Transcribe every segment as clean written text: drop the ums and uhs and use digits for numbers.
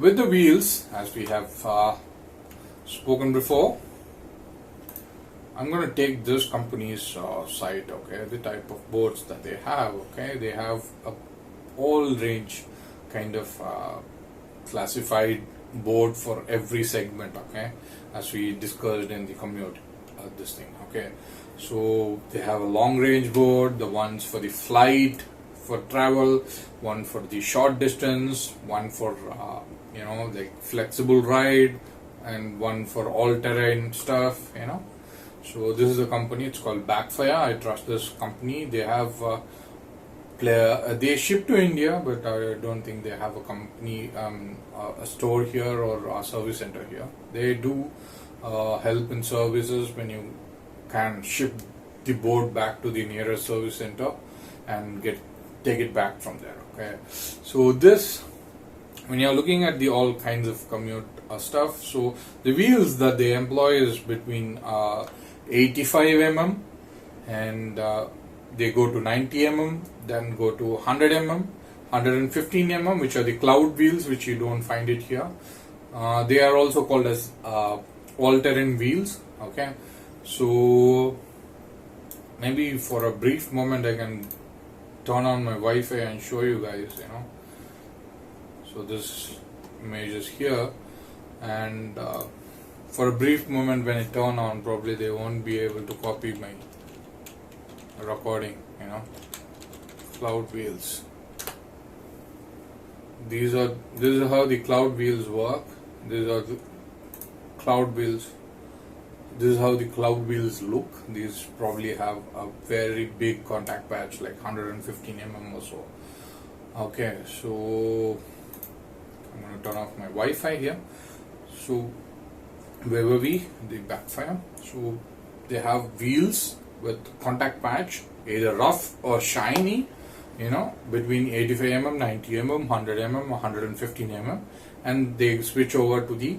with the wheels, as we have spoken before, I'm going to take this company's site, okay, the type of boards that they have, okay. They have a all range kind of classified board for every segment, okay, as we discussed in the commute, this thing, okay. So they have a long range board, the ones for the flight, for travel, one for the short distance, one for like flexible ride, and one for all terrain stuff, So this is a company, it's called Backfire. I trust this company. They have they ship to India, but I don't think they have a company, a store here or a service center here. They do help in services when you can ship the board back to the nearest service center and take it back from there, okay. So this, when you're looking at the all kinds of commute stuff, so the wheels that they employ is between 85 mm and they go to 90 mm, then go to 100 mm, 115 mm, which are the cloud wheels, which you don't find it here. They are also called as all-terrain wheels, okay. So maybe for a brief moment I can turn on my Wi-Fi and show you guys, So this image is here, and for a brief moment when it turn on, probably they won't be able to copy my recording, Cloud wheels. This is how the cloud wheels work. These are the cloud wheels. This is how the cloud wheels look. These probably have a very big contact patch, like 115 mm or so. Okay, so I'm going to turn off my Wi-Fi here. So where were we? The Backfire. So they have wheels with contact patch, either rough or shiny, between 85 mm, 90 mm, 100 mm, 115 mm, and they switch over to the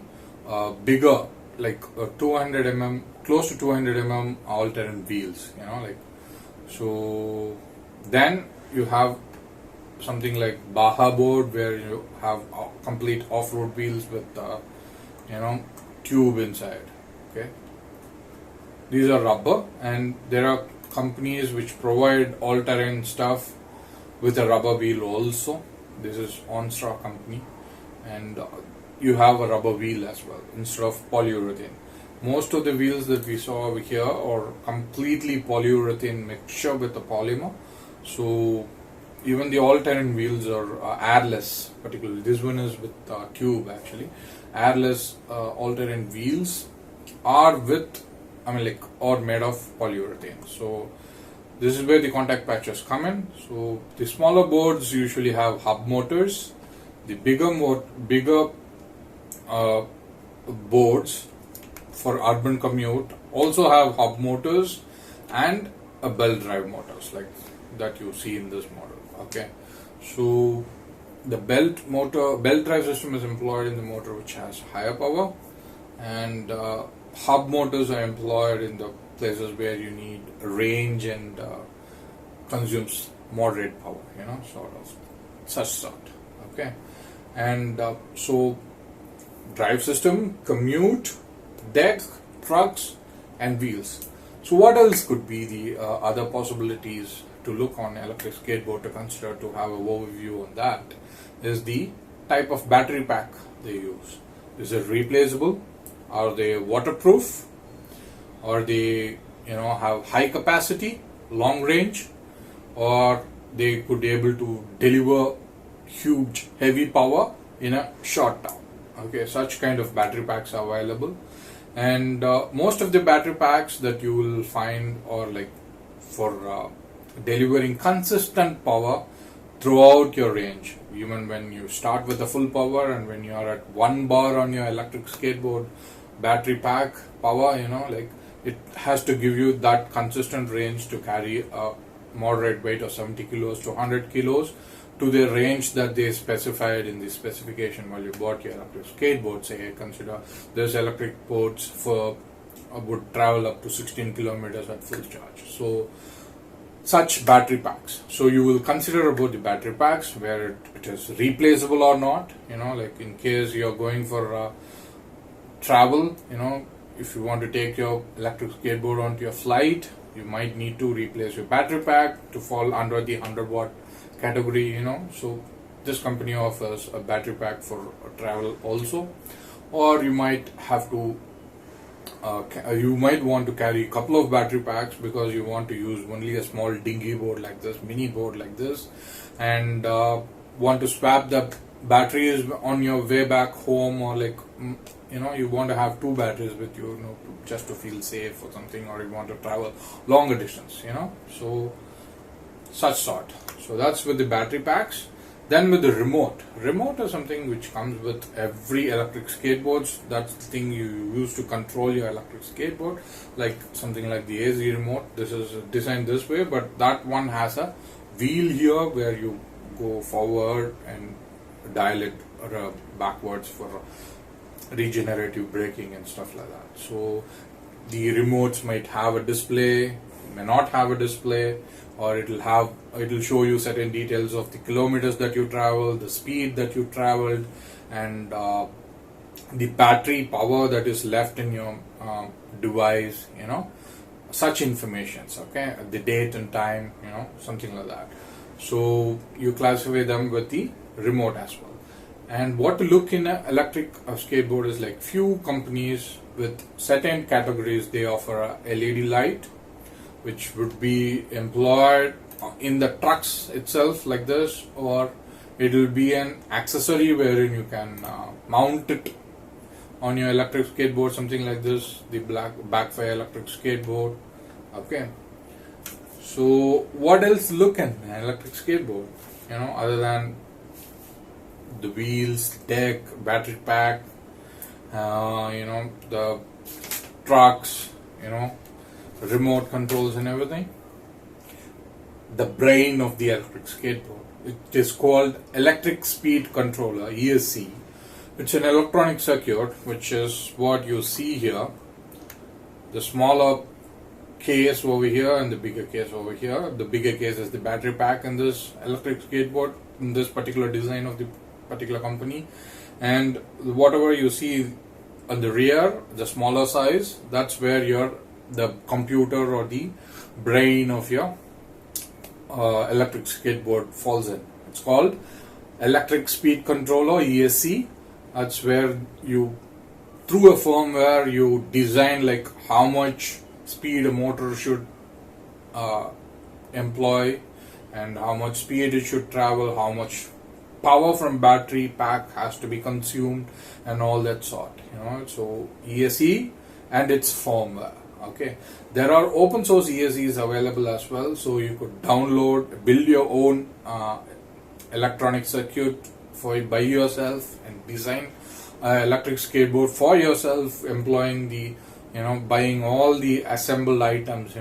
bigger, like 200 mm, close to 200 mm all-terrain wheels, So then you have something like Baja board, where you have complete off-road wheels with tube inside, okay. These are rubber, and there are companies which provide all-terrain stuff with a rubber wheel also. This is OnStar company, and you have a rubber wheel as well instead of polyurethane. Most of the wheels that we saw over here are completely polyurethane mixture with the polymer. So even the all-terrain wheels are airless, particularly this one is with tube actually. Airless all-terrain wheels are with, or made of polyurethane. So this is where the contact patches come in. So the smaller boards usually have hub motors. The bigger boards for urban commute also have hub motors and a belt drive motors, like that you see in this model, okay. So the belt drive system is employed in the motor which has higher power, and hub motors are employed in the places where you need range and consumes moderate power, sort, okay. And so drive system, commute, deck, trucks, and wheels. So what else could be the other possibilities to look on electric skateboard to consider, to have an overview on that, is the type of battery pack they use. Is it replaceable? Are they waterproof? Or they have high capacity, long range, or they could be able to deliver huge heavy power in a short time, okay. Such kind of battery packs are available, and most of the battery packs that you will find are like for delivering consistent power throughout your range, even when you start with the full power and when you are at 1 bar on your electric skateboard battery pack power, it has to give you that consistent range to carry a moderate weight of 70 kilos to 100 kilos to the range that they specified in the specification while you bought your electric skateboard. Say, consider this electric boards would travel up to 16 kilometers at full charge. So such battery packs. So you will consider about the battery packs, where it is replaceable or not, like in case you're going for travel, if you want to take your electric skateboard onto your flight, you might need to replace your battery pack to fall under the 100-watt category, so this company offers a battery pack for travel also. Or you might have to you might want to carry a couple of battery packs because you want to use only a small dinghy board like this, mini board like this, and want to swap the batteries on your way back home, or like you want to have two batteries with you, just to feel safe or something, or you want to travel longer distance, so such sort. So that's with the battery packs. Then with the remote is something which comes with every electric skateboards. That's the thing you use to control your electric skateboard, like something like the AZ remote. This is designed this way, but that one has a wheel here where you go forward and dial it backwards for regenerative braking and stuff like that. So the remotes might have a display, may not have a display, or it'll show you certain details of the kilometers that you travel, the speed that you traveled, and the battery power that is left in your device, such informations, okay, the date and time, something like that. So you classify them with the remote as well. And what to look in an electric skateboard is like few companies with certain categories, they offer a LED light, which would be employed in the trucks itself like this, or it will be an accessory wherein you can mount it on your electric skateboard, something like this, the black backfire electric skateboard. Okay, so what else look in an electric skateboard, other than the wheels, deck, battery pack, the trucks, remote controls and everything. The brain of the electric skateboard, it is called electric speed controller, ESC. It's an electronic circuit, which is what you see here. The smaller case over here and the bigger case over here. The bigger case is the battery pack in this electric skateboard, in this particular design of the particular company. And whatever you see on the rear, the smaller size, that's where the computer or the brain of your electric skateboard falls in. It's called electric speed controller, ESC. That's where you, through a firmware, you design like how much speed a motor should employ, and how much speed it should travel, how much power from battery pack has to be consumed, and all that sort. So ESC and its firmware. Okay, there are open source ESCs available as well, so you could download, build your own electronic circuit by yourself and design electric skateboard for yourself, employing the buying all the assembled items,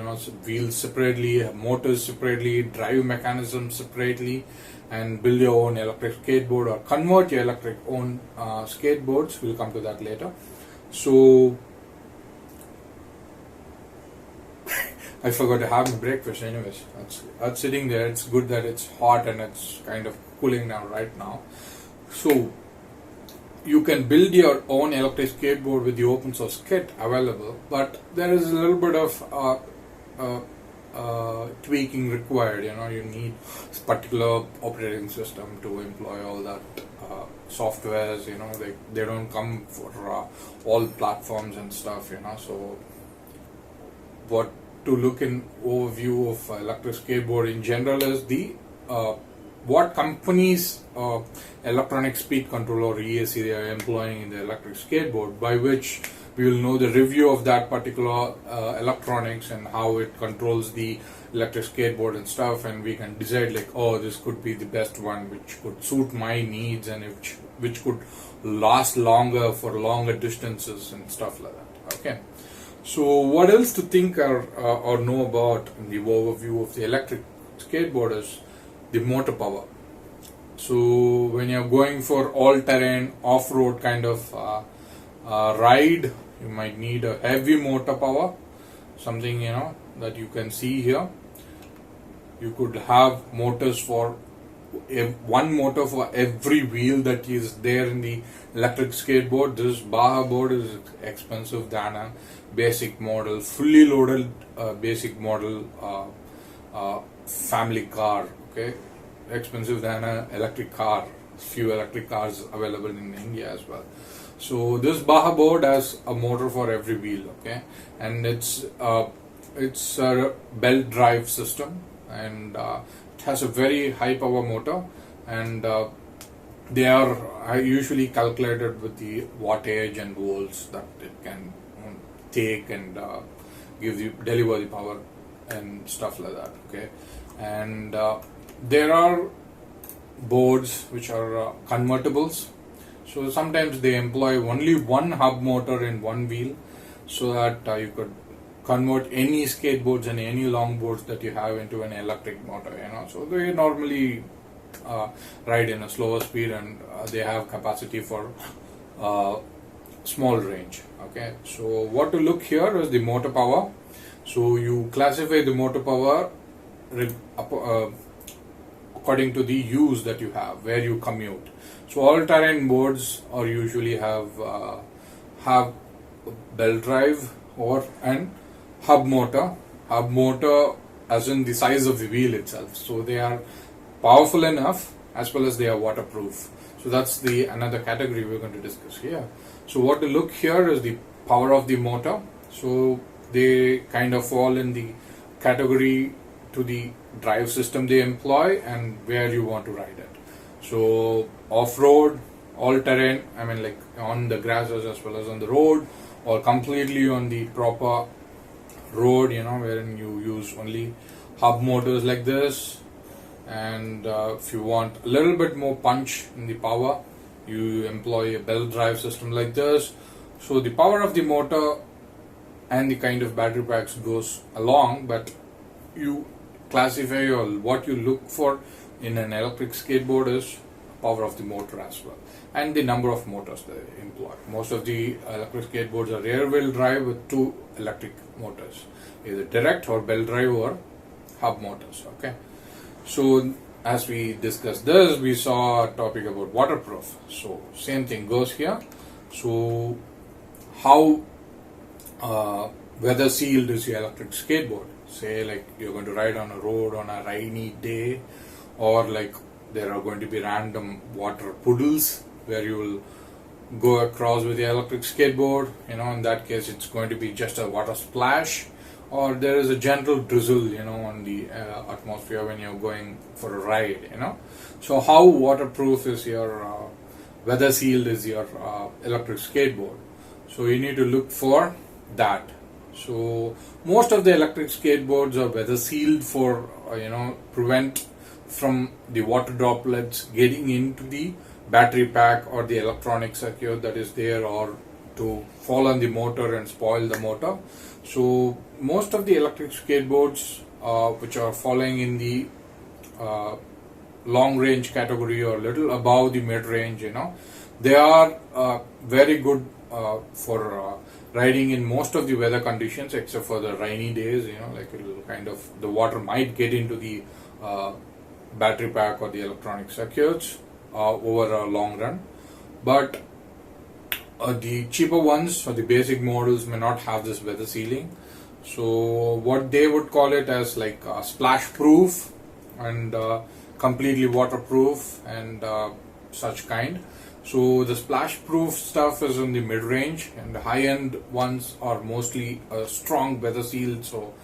wheels separately, motors separately, drive mechanism separately, and build your own electric skateboard or convert your electric own skateboards. We'll come to that later. So I forgot to have my breakfast anyways. That's sitting there. It's good that it's hot and it's kind of cooling down right now. So you can build your own electric skateboard with the open source kit available, but there is a little bit of tweaking required. You need a particular operating system to employ all that softwares. They don't come for all platforms and stuff. So what to look in overview of electric skateboard in general is the what companies electronic speed controller ESC they are employing in the electric skateboard, by which we will know the review of that particular electronics and how it controls the electric skateboard and stuff, and we can decide like, oh, this could be the best one which could suit my needs and which could last longer for longer distances and stuff like that. Okay. So what else to think or know about in the overview of the electric skateboard is the motor power. So when you're going for all-terrain, off-road kind of ride, you might need a heavy motor power, something that you can see here. You could have motors for one motor for every wheel that is there in the electric skateboard. This Baja board is expensive than a basic model, fully loaded basic model family car. Okay, expensive than an electric car. Few electric cars available in India as well. So this Baja board has a motor for every wheel. Okay, and it's a belt drive system, and it has a very high power motor, and they are usually calculated with the wattage and volts that it can take and deliver the power and stuff like that. Okay, and there are boards which are convertibles. So sometimes they employ only one hub motor in one wheel, so that you could convert any skateboards and any longboards that you have into an electric motor. So they normally ride in a slower speed, and they have capacity for small range. Okay, so what to look here is the motor power. So you classify the motor power according to the use that you have, where you commute. So all-terrain boards are usually have belt drive or an hub motor. Hub motor as in the size of the wheel itself. So they are powerful enough as well as they are waterproof. So that's another category we're going to discuss here. So what to look here is the power of the motor. So they kind of fall in the category to the drive system they employ and where you want to ride it. So off-road, all-terrain, I mean like on the grasses as well as on the road, or completely on the proper road, wherein you use only hub motors like this. And if you want a little bit more punch in the power, you employ a belt drive system like this. So the power of the motor and the kind of battery packs goes along, but you classify or what you look for in an electric skateboard is power of the motor as well, and the number of motors they employ. Most of the electric skateboards are rear wheel drive with 2 electric motors, either direct or belt drive or hub motors. Okay, so as we discussed this, we saw a topic about waterproof. So same thing goes here. So how weather sealed is your electric skateboard? Say like you're going to ride on a road on a rainy day, or like there are going to be random water puddles where you will go across with the electric skateboard. In that case it's going to be just a water splash, or there is a gentle drizzle on the atmosphere when you're going for a ride. So how waterproof is your weather sealed is your electric skateboard? So you need to look for that. So most of the electric skateboards are weather sealed for prevent from the water droplets getting into the battery pack or the electronic circuit that is there, or to fall on the motor and spoil the motor. So most of the electric skateboards which are falling in the long range category or little above the mid range, they are very good for riding in most of the weather conditions except for the rainy days. Like it'll kind of, the water might get into the battery pack or the electronic circuits over a long run, but the cheaper ones or the basic models may not have this weather sealing. So what they would call it as like splash proof and completely waterproof and such kind. So the splash proof stuff is in the mid range, and the high end ones are mostly strong weather sealed. So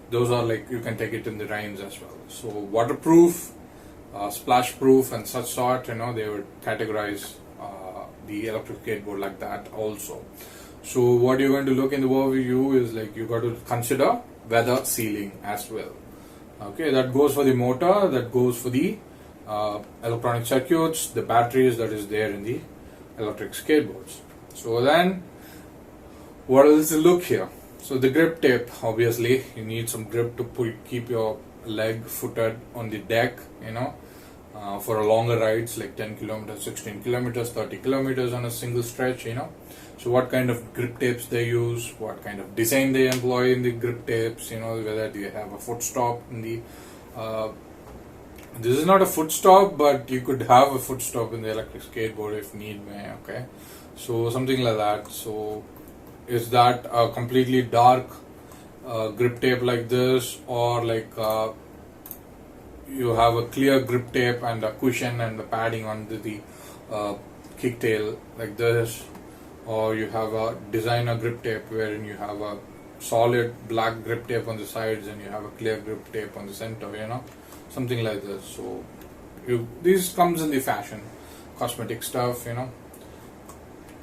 those are like you can take it in the rains as well. So waterproof, splash proof and such sort, they would categorize the electric skateboard like that also. So what you're going to look in the overview is like you got to consider weather sealing as well. Okay, that goes for the motor, that goes for the electronic circuits, the batteries that is there in the electric skateboards. So then what else to look here? So the grip tape, obviously you need some grip to keep your leg footed on the deck, for a longer rides like 10 kilometers, 16 kilometers, 30 kilometers on a single stretch. So what kind of grip tapes they use, what kind of design they employ in the grip tapes, whether they have a foot stop in the uh, this is not a foot stop, but you could have a foot stop in the electric skateboard if need may. Okay, so something like that. So is that a completely dark grip tape like this, or like you have a clear grip tape and a cushion and the padding under the kicktail like this, or you have a designer grip tape wherein you have a solid black grip tape on the sides and you have a clear grip tape on the center, something like this. So this comes in the fashion cosmetic stuff,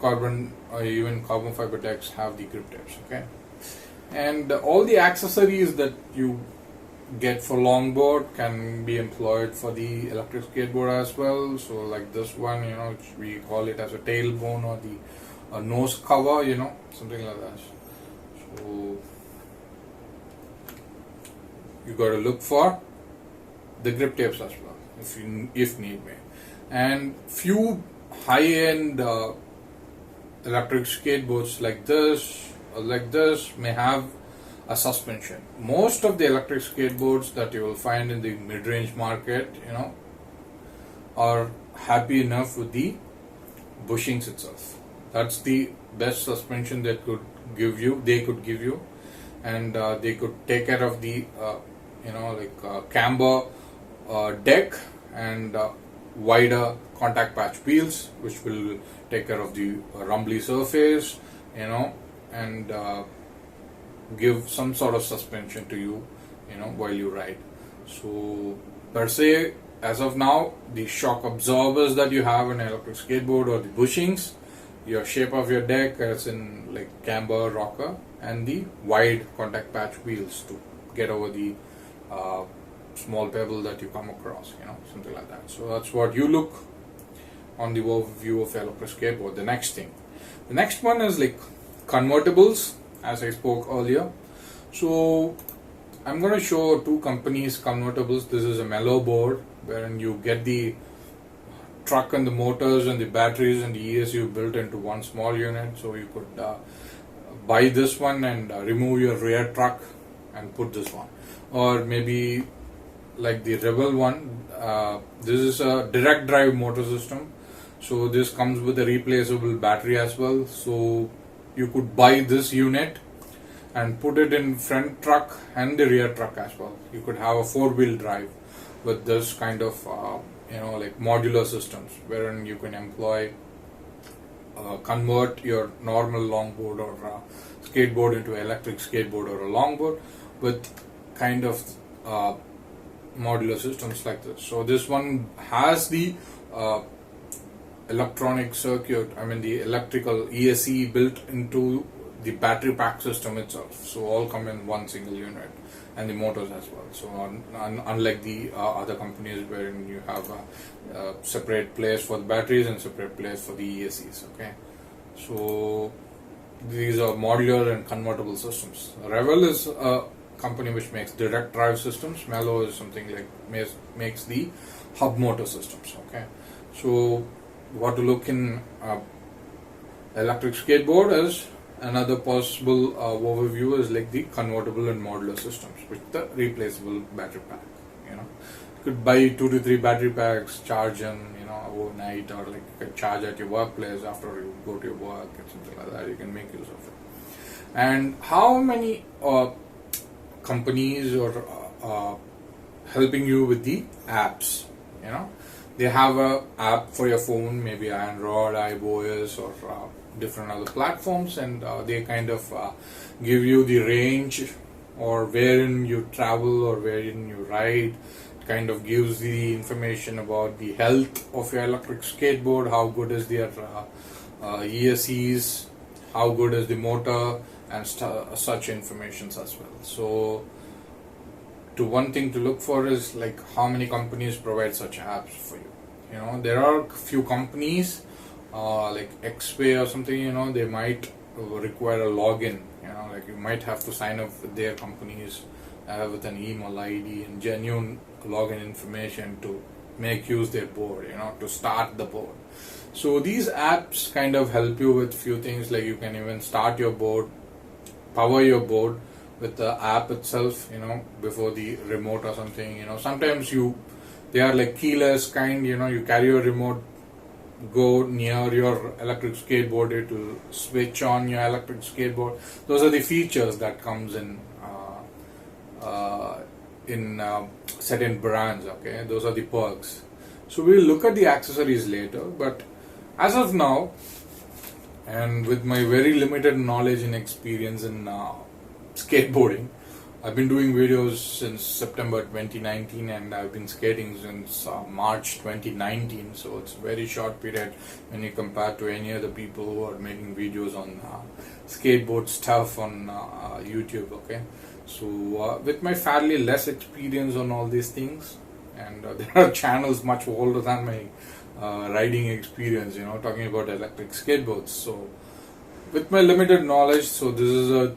carbon or even carbon fiber decks have the grip tapes. Okay, and all the accessories that you get for longboard can be employed for the electric skateboard as well. So like this one, which we call it as a tailbone or the nose cover, something like that. So you got to look for the grip tapes as well if need be. And few high-end electric skateboards like this may have a suspension. Most of the electric skateboards that you will find in the mid-range market, are happy enough with the bushings itself. That's the best suspension they could give you, and they could take care of the camber deck and wider contact patch wheels, which will take care of the rumbly surface, and give some sort of suspension to you, while you ride. So per se, as of now, the shock absorbers that you have in an electric skateboard, or the bushings, your shape of your deck as in like camber, rocker, and the wide contact patch wheels to get over the small pebble that you come across, something like that. So that's what you look on the overview of electric skateboard. The next one is like convertibles, as I spoke earlier. So I'm going to show two companies convertibles. This is a mellow board wherein you get the truck and the motors and the batteries and the ESU built into one small unit. So you could buy this one and remove your rear truck and put this one, or maybe like the Rebel one. This is a direct drive motor system, so this comes with a replaceable battery as well. So you could buy this unit and put it in front truck and the rear truck as well. You could have a 4-wheel drive with this kind of like modular systems, wherein you can convert your normal longboard or skateboard into electric skateboard or a longboard with kind of modular systems like this. So this one has the electronic circuit, the electrical ESC built into the battery pack system itself. So all come in one single unit, and the motors as well. So unlike the other companies wherein you have a separate place for the batteries and separate place for the ESCs. Okay, so these are modular and convertible systems. Revel is a company which makes direct drive systems. Mellow is something like makes the hub motor systems. Okay, so what to look in electric skateboard is another possible overview is like the convertible and modular systems with the replaceable battery pack. You could buy 2 to 3 battery packs, charge them overnight, or like you can charge at your workplace after you go to your work and something like that. You can make use of it. And how many companies are helping you with the apps? They have a app for your phone, maybe Android, iOS, or different other platforms, and they kind of give you the range or wherein you travel or wherein you ride. It kind of gives the information about the health of your electric skateboard, how good is their ESCs, how good is the motor, and such informations as well. So one thing to look for is like how many companies provide such apps for you. There are few companies like XPay or something, they might require a login, like you might have to sign up with their companies with an email ID and genuine login information to make use their board, to start the board. So these apps kind of help you with few things, like you can even start your board, power your board with the app itself, before the remote or something. Sometimes they are like keyless kind. You carry your remote, go near your electric skateboard, it will switch on your electric skateboard. Those are the features that comes in certain brands. Okay, those are the perks. So we'll look at the accessories later, but as of now, and with my very limited knowledge and experience in skateboarding, I've been doing videos since September 2019, and I've been skating since March 2019. So it's a very short period when you compare to any other people who are making videos on skateboard stuff on YouTube. Okay, so with my fairly less experience on all these things, and there are channels much older than my riding experience, talking about electric skateboards. So with my limited knowledge, so this is a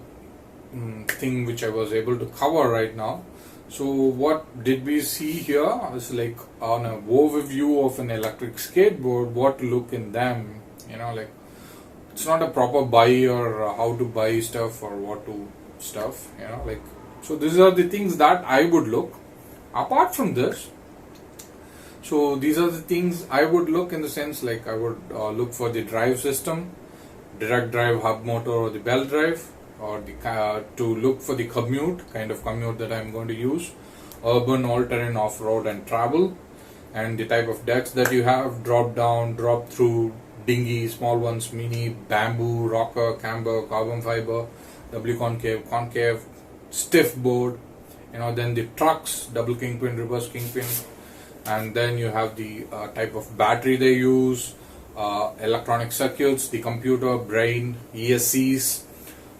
thing which I was able to cover right now. So what did we see here is like on a overview of an electric skateboard, what to look in them, like it's not a proper buy or how to buy stuff or what to stuff, like, so these are the things that I would look. Apart from this, so these are the things I would look, in the sense like I would look for the drive system, direct drive, hub motor, or the belt drive, or to look for the kind of commute that I'm going to use, urban, all-terrain, off-road and travel, and the type of decks that you have, drop down, drop through, dinghy, small ones, mini, bamboo, rocker, camber, carbon fiber, W concave, stiff board, then the trucks, double kingpin, reverse kingpin, and then you have the type of battery they use, electronic circuits, the computer, brain, ESCs,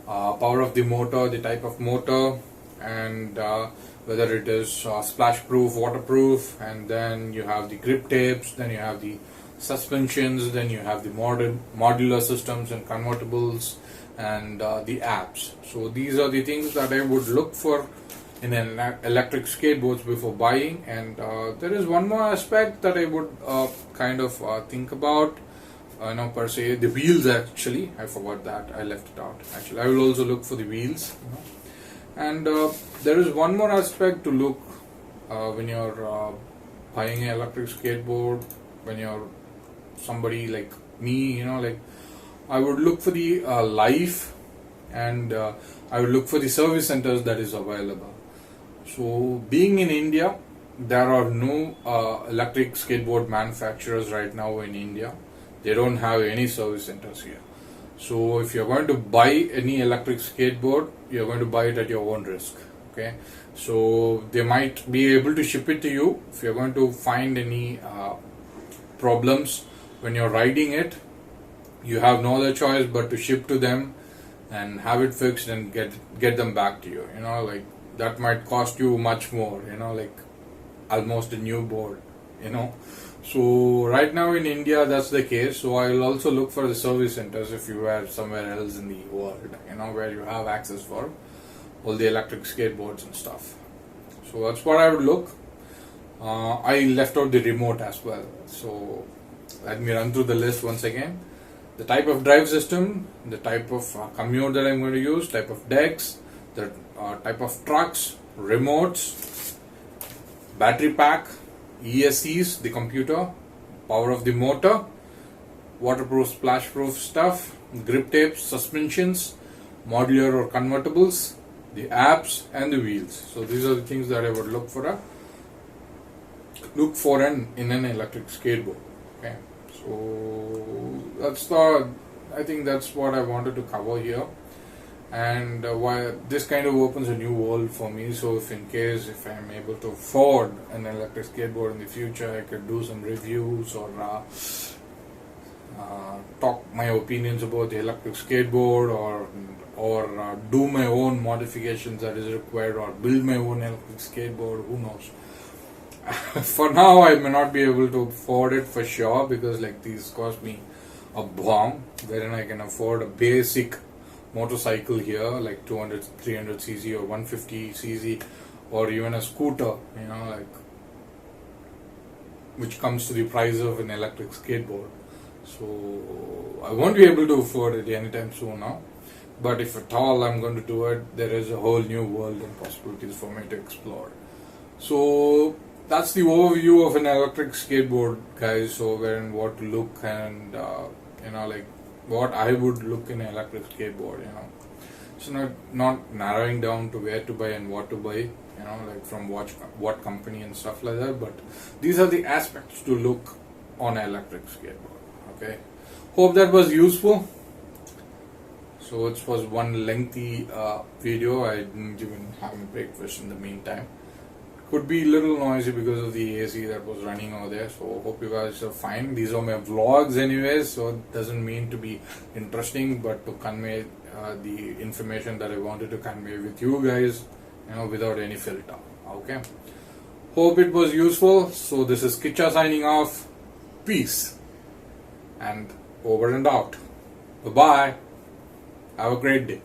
power of the motor, the type of motor, and whether it is splash proof, waterproof, and then you have the grip tapes, then you have the suspensions, then you have the modular systems and convertibles, and the apps. So these are the things that I would look for in an electric skateboards before buying. And there is one more aspect that I would kind of think about, per se, the wheels. Actually, I forgot that, I left it out. Actually, I will also look for the wheels, and there is one more aspect to look when you're buying an electric skateboard. When you're somebody like me, like I would look for the life, and I would look for the service centers that is available. So being in India, there are no electric skateboard manufacturers right now in India. They don't have any service centers here. So if you're going to buy any electric skateboard, you're going to buy it at your own risk. Okay, so they might be able to ship it to you. If you're going to find any problems when you're riding it, you have no other choice but to ship to them and have it fixed and get them back to you. Like that might cost you much more, like almost a new board, So right now in India, that's the case. So I will also look for the service centers if you are somewhere else in the world, where you have access for all the electric skateboards and stuff. So that's what I would look. I left out the remote as well. So let me run through the list once again. The type of drive system, the type of commute that I'm going to use, type of decks, the type of trucks, remotes, battery pack, ESCs, the computer, power of the motor, waterproof, splash proof stuff, grip tapes, suspensions, modular or convertibles, the apps, and the wheels. So these are the things that I would look for in an electric skateboard. Okay, so I think that's what I wanted to cover here. And why this kind of opens a new world for me. So if I'm able to afford an electric skateboard in the future, I could do some reviews or talk my opinions about the electric skateboard, or do my own modifications that is required, or build my own electric skateboard. Who knows? For now, I may not be able to afford it for sure, because like these cost me a bomb, wherein I can afford a basic motorcycle here like 200, 300 cc or 150 cc, or even a scooter, like, which comes to the price of an electric skateboard. So I won't be able to afford it anytime soon now. but if at all I'm going to do it, there is a whole new world and possibilities for me to explore. So that's the overview of an electric skateboard, guys. So wherein what to look and like what I would look in an electric skateboard. So not narrowing down to where to buy and what to buy. Like from what company and stuff like that. But these are the aspects to look on an electric skateboard. Okay. Hope that was useful. So it was one lengthy video. I didn't even have a breakfast in the meantime. Could be a little noisy because of the AC that was running over there. So hope you guys are fine. These are my vlogs anyways, so it doesn't mean to be interesting, but to convey the information that I wanted to convey with you guys, without any filter. Okay. Hope it was useful. So this is Kicha signing off. Peace. And over and out. Bye-bye. Have a great day.